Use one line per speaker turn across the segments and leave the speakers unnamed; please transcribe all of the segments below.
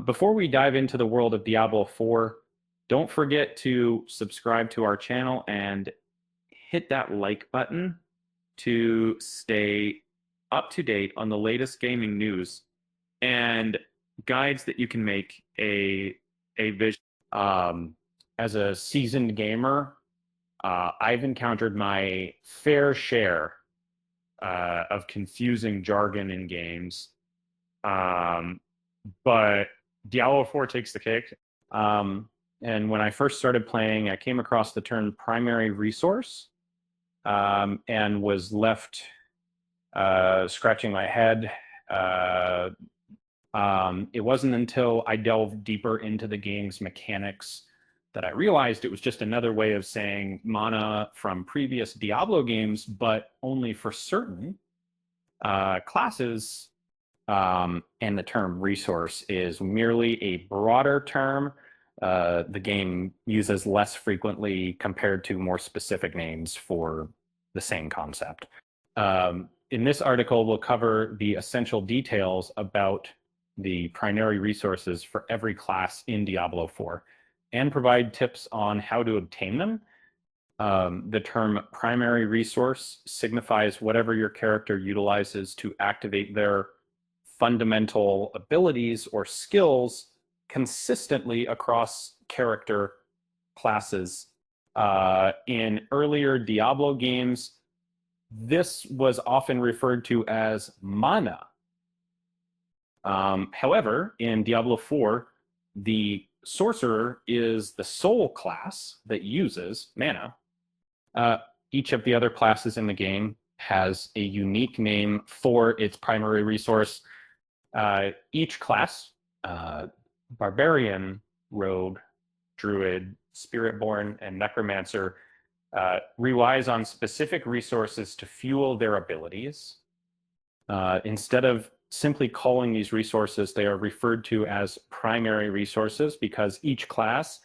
Before we dive into the world of Diablo 4, don't forget to subscribe to our channel and hit that like button to stay up to date on the latest gaming news and guides that you can make a vision. As a seasoned gamer, I've encountered my fair share of confusing jargon in games. Um, but Diablo 4 takes the cake. And when I first started playing, I came across the term primary resource, and was left scratching my head. Uh, it wasn't until I delved deeper into the game's mechanics that I realized it was just another way of saying mana from previous Diablo games, but only for certain classes. And the term resource is merely a broader term the game uses less frequently compared to more specific names for the same concept. In this article, we'll cover the essential details about the primary resources for every class in Diablo 4 and provide tips on how to obtain them. The term primary resource signifies whatever your character utilizes to activate their fundamental abilities or skills consistently across character classes. In earlier Diablo games, this was often referred to as mana. However, in Diablo 4, the sorcerer is the sole class that uses mana. Each of the other classes in the game has a unique name for its primary resource. Each class, Barbarian, Rogue, Druid, Spiritborn, and Necromancer, relies on specific resources to fuel their abilities. Instead of simply calling these resources, they are referred to as primary resources because each class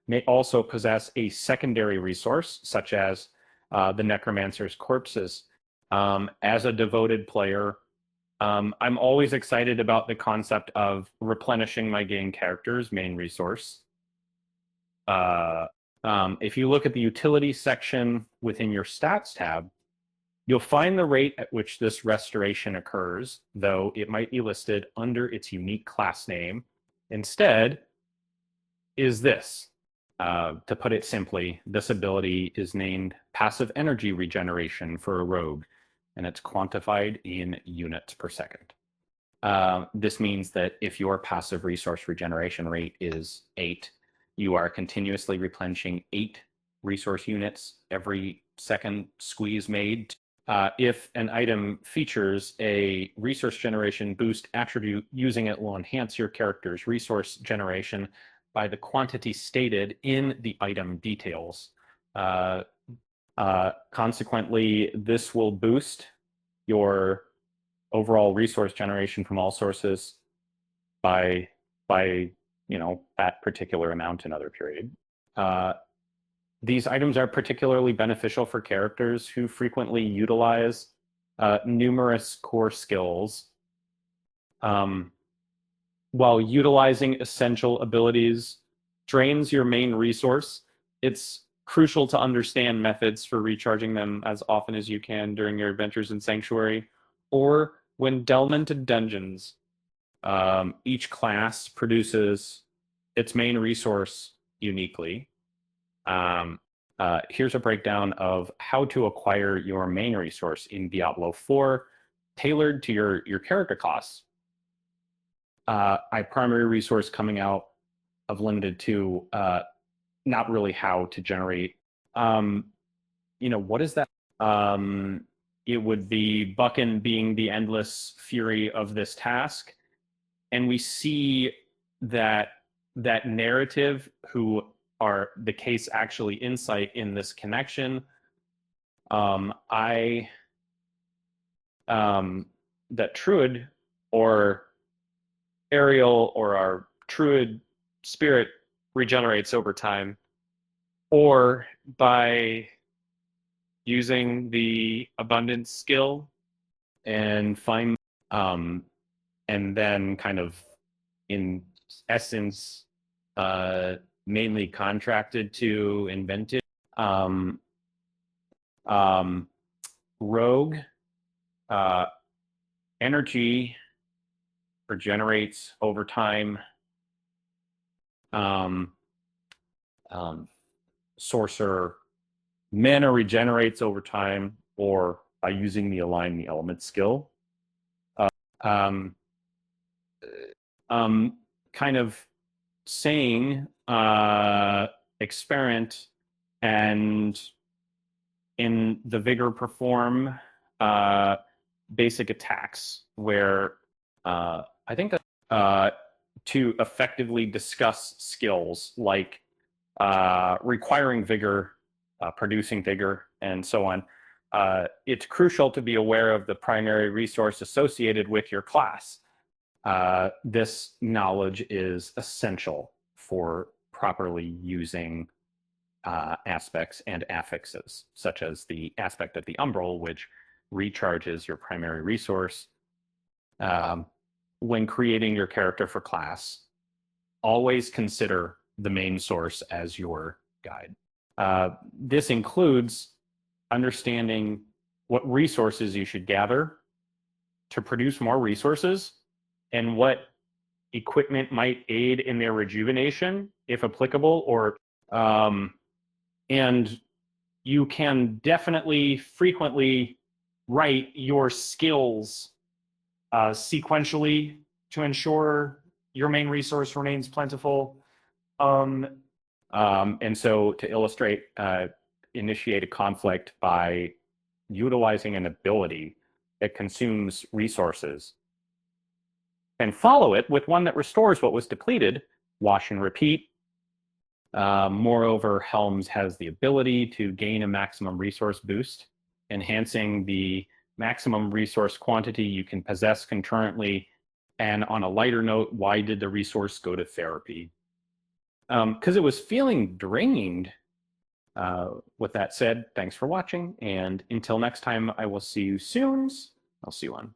may also possess a secondary resource, such as the Necromancer's corpses. As a devoted player, I'm always excited about the concept of replenishing my game character's main resource. If you look at the utility section within your stats tab, you'll find the rate at which this restoration occurs, though it might be listed under its unique class name. Instead, is this. To put it simply, this ability is named Passive Energy Regeneration for a rogue, and it's quantified in units per second. This means that if your passive resource regeneration rate is 8, you are continuously replenishing 8 resource units every second squeeze made. If an item features a resource generation boost attribute, using it will enhance your character's resource generation by the quantity stated in the item details. Consequently, this will boost your overall resource generation from all sources by that particular amount another period. These items are particularly beneficial for characters who frequently utilize numerous core skills. While utilizing essential abilities drains your main resource, it's crucial to understand methods for recharging them as often as you can during your adventures in Sanctuary or when delving into dungeons. Each class produces its main resource uniquely. Here's a breakdown of how to acquire your main resource in Diablo 4, tailored to your character class. Primary resource coming out of Limited 2, not really how to generate. What is that? It would be Buchan being the endless fury of this task. And we see that narrative, who are the case actually insight in this connection. That Druid or Ariel or our Druid spirit regenerates over time, or by using the abundance skill and find and then kind of in essence, mainly contracted to invented. Um, Rogue, energy regenerates over time. Um, Sorcerer, mana regenerates over time or by using the align the element skill. Um, kind of saying experiment and in the vigor perform basic attacks where I think that to effectively discuss skills like requiring vigor, producing vigor, and so on. It's crucial to be aware of the primary resource associated with your class. This knowledge is essential for properly using aspects and affixes, such as the aspect of the umbral, which recharges your primary resource. When creating your character for class, always consider the main source as your guide. This includes understanding what resources you should gather to produce more resources and what equipment might aid in their rejuvenation, if applicable, or and you can definitely frequently write your skills sequentially to ensure your main resource remains plentiful. And so to illustrate, initiate a conflict by utilizing an ability that consumes resources and follow it with one that restores what was depleted, wash and repeat. Moreover, Helms has the ability to gain a maximum resource boost, enhancing the maximum resource quantity you can possess concurrently. And on a lighter note, why did the resource go to therapy? Because it was feeling drained. With that said, thanks for watching, and until next time, I will see you soon. I'll see you on